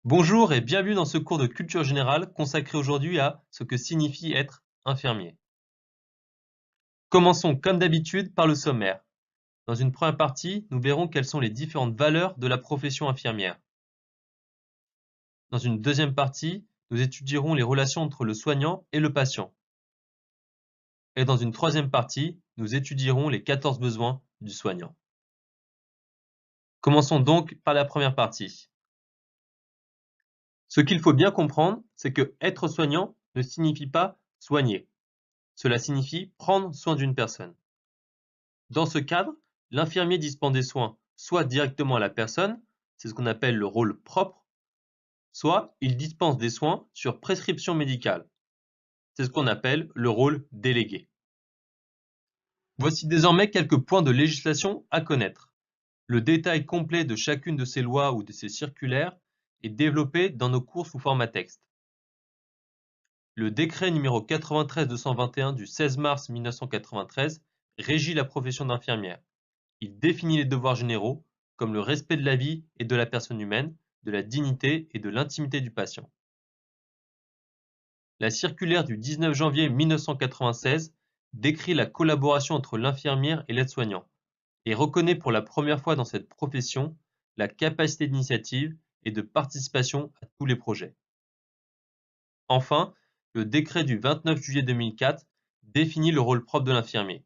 Bonjour et bienvenue dans ce cours de culture générale consacré aujourd'hui à ce que signifie être infirmier. Commençons comme d'habitude par le sommaire. Dans une première partie, nous verrons quelles sont les différentes valeurs de la profession infirmière. Dans une deuxième partie, nous étudierons les relations entre le soignant et le patient. Et dans une troisième partie, nous étudierons les 14 besoins du soignant. Commençons donc par la première partie. Ce qu'il faut bien comprendre, c'est que être soignant ne signifie pas soigner. Cela signifie prendre soin d'une personne. Dans ce cadre, l'infirmier dispense des soins soit directement à la personne, c'est ce qu'on appelle le rôle propre, soit il dispense des soins sur prescription médicale, c'est ce qu'on appelle le rôle délégué. Voici désormais quelques points de législation à connaître. Le détail complet de chacune de ces lois ou de ces circulaires est développé dans nos cours sous format texte. Le décret numéro 93-221 du 16 mars 1993 régit la profession d'infirmière. Il définit les devoirs généraux, comme le respect de la vie et de la personne humaine, de la dignité et de l'intimité du patient. La circulaire du 19 janvier 1996 décrit la collaboration entre l'infirmière et l'aide-soignant et reconnaît pour la première fois dans cette profession la capacité d'initiative et de participation à tous les projets. Enfin, le décret du 29 juillet 2004 définit le rôle propre de l'infirmier.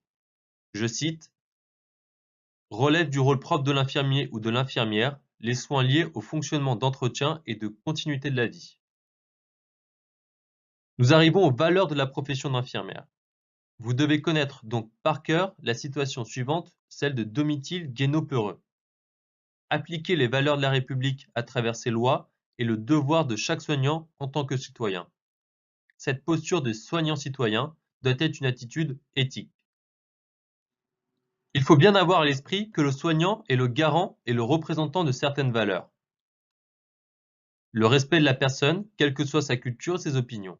Je cite: relève du rôle propre de l'infirmier ou de l'infirmière les soins liés au fonctionnement d'entretien et de continuité de la vie. Nous arrivons aux valeurs de la profession d'infirmière. Vous devez connaître donc par cœur la situation suivante, celle de Domitille Guénaud-Peureux. Appliquer les valeurs de la République à travers ses lois est le devoir de chaque soignant en tant que citoyen. Cette posture de soignant citoyen doit être une attitude éthique. Il faut bien avoir à l'esprit que le soignant est le garant et le représentant de certaines valeurs. Le respect de la personne, quelle que soit sa culture et ses opinions.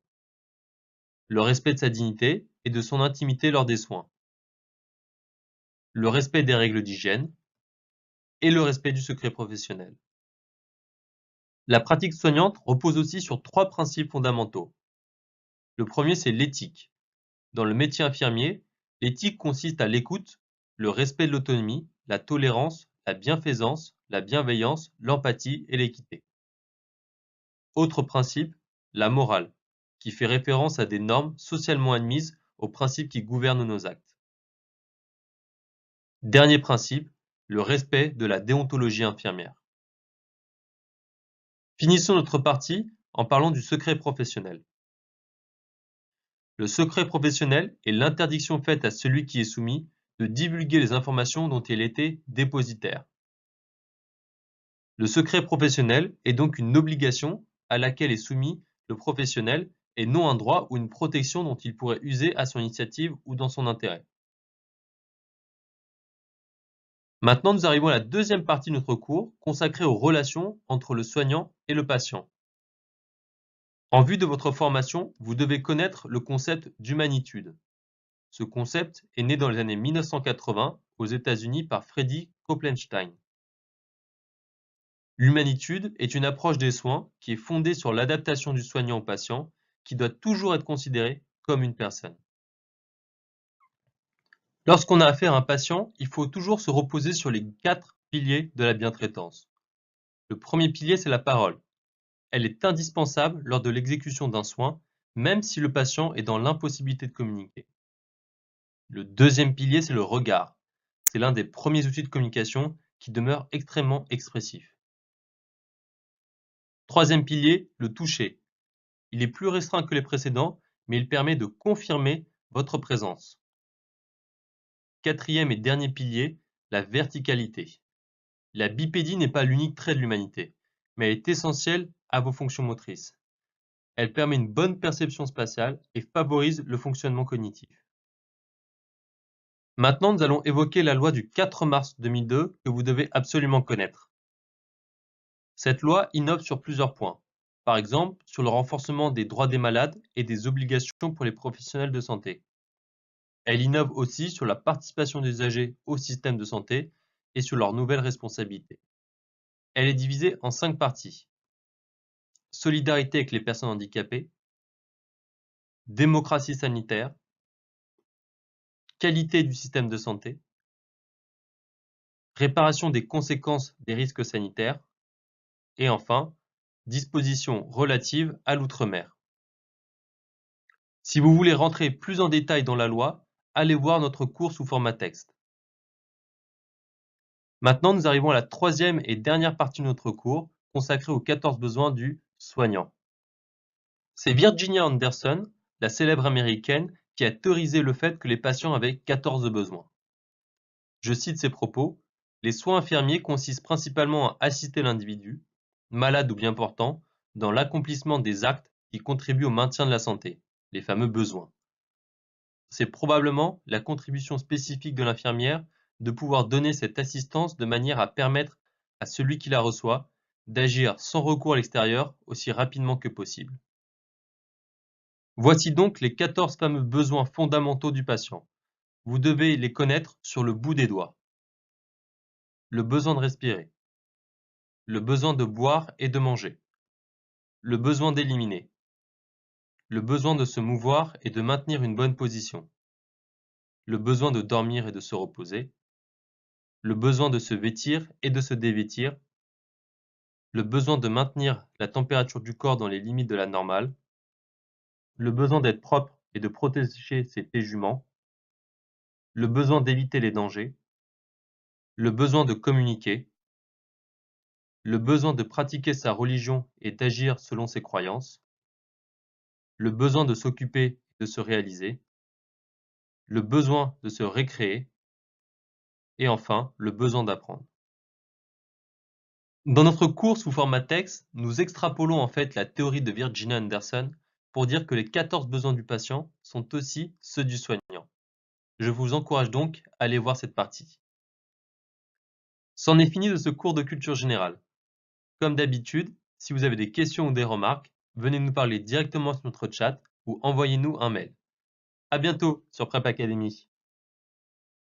Le respect de sa dignité et de son intimité lors des soins. Le respect des règles d'hygiène et le respect du secret professionnel. La pratique soignante repose aussi sur 3 principes fondamentaux. Le premier, c'est l'éthique. Dans le métier infirmier, l'éthique consiste à l'écoute, le respect de l'autonomie, la tolérance, la bienfaisance, la bienveillance, l'empathie et l'équité. Autre principe, la morale, qui fait référence à des normes socialement admises aux principes qui gouvernent nos actes. Dernier principe, le respect de la déontologie infirmière. Finissons notre partie en parlant du secret professionnel. Le secret professionnel est l'interdiction faite à celui qui est soumis de divulguer les informations dont il était dépositaire. Le secret professionnel est donc une obligation à laquelle est soumis le professionnel et non un droit ou une protection dont il pourrait user à son initiative ou dans son intérêt. Maintenant, nous arrivons à la deuxième partie de notre cours consacrée aux relations entre le soignant et le patient. En vue de votre formation, vous devez connaître le concept d'humanitude. Ce concept est né dans les années 1980 aux États-Unis par Freddy Koplenstein. L'humanitude est une approche des soins qui est fondée sur l'adaptation du soignant au patient, qui doit toujours être considéré comme une personne. Lorsqu'on a affaire à un patient, il faut toujours se reposer sur les 4 piliers de la bientraitance. Le premier pilier, c'est la parole. Elle est indispensable lors de l'exécution d'un soin, même si le patient est dans l'impossibilité de communiquer. Le deuxième pilier, c'est le regard. C'est l'un des premiers outils de communication qui demeure extrêmement expressif. Troisième pilier, le toucher. Il est plus restreint que les précédents, mais il permet de confirmer votre présence. Quatrième et dernier pilier, la verticalité. La bipédie n'est pas l'unique trait de l'humanité, mais elle est essentielle à vos fonctions motrices. Elle permet une bonne perception spatiale et favorise le fonctionnement cognitif. Maintenant, nous allons évoquer la loi du 4 mars 2002 que vous devez absolument connaître. Cette loi innove sur plusieurs points. Par exemple, sur le renforcement des droits des malades et des obligations pour les professionnels de santé. Elle innove aussi sur la participation des usagers au système de santé et sur leurs nouvelles responsabilités. Elle est divisée en 5 parties. solidarité avec les personnes handicapées, démocratie sanitaire, qualité du système de santé, réparation des conséquences des risques sanitaires, et enfin, dispositions relatives à l'outre-mer. Si vous voulez rentrer plus en détail dans la loi, allez voir notre cours sous format texte. Maintenant, nous arrivons à la troisième et dernière partie de notre cours, consacrée aux 14 besoins du soignant. C'est Virginia Anderson, la célèbre américaine, qui a théorisé le fait que les patients avaient 14 besoins. Je cite ses propos: les soins infirmiers consistent principalement à assister l'individu, malade ou bien portant, dans l'accomplissement des actes qui contribuent au maintien de la santé, les fameux besoins. C'est probablement la contribution spécifique de l'infirmière de pouvoir donner cette assistance de manière à permettre à celui qui la reçoit d'agir sans recours à l'extérieur aussi rapidement que possible. Voici donc les 14 fameux besoins fondamentaux du patient. Vous devez les connaître sur le bout des doigts. Le besoin de respirer, le besoin de boire et de manger, le besoin d'éliminer, le besoin de se mouvoir et de maintenir une bonne position, le besoin de dormir et de se reposer, le besoin de se vêtir et de se dévêtir, le besoin de maintenir la température du corps dans les limites de la normale, le besoin d'être propre et de protéger ses juments, le besoin d'éviter les dangers, le besoin de communiquer, le besoin de pratiquer sa religion et d'agir selon ses croyances, le besoin de s'occuper et de se réaliser, le besoin de se récréer, et enfin le besoin d'apprendre. Dans notre cours sous format texte, nous extrapolons en fait la théorie de Virginia Anderson pour dire que les 14 besoins du patient sont aussi ceux du soignant. Je vous encourage donc à aller voir cette partie. C'en est fini de ce cours de culture générale. Comme d'habitude, si vous avez des questions ou des remarques, venez nous parler directement sur notre chat ou envoyez-nous un mail. À bientôt sur Prep Academy.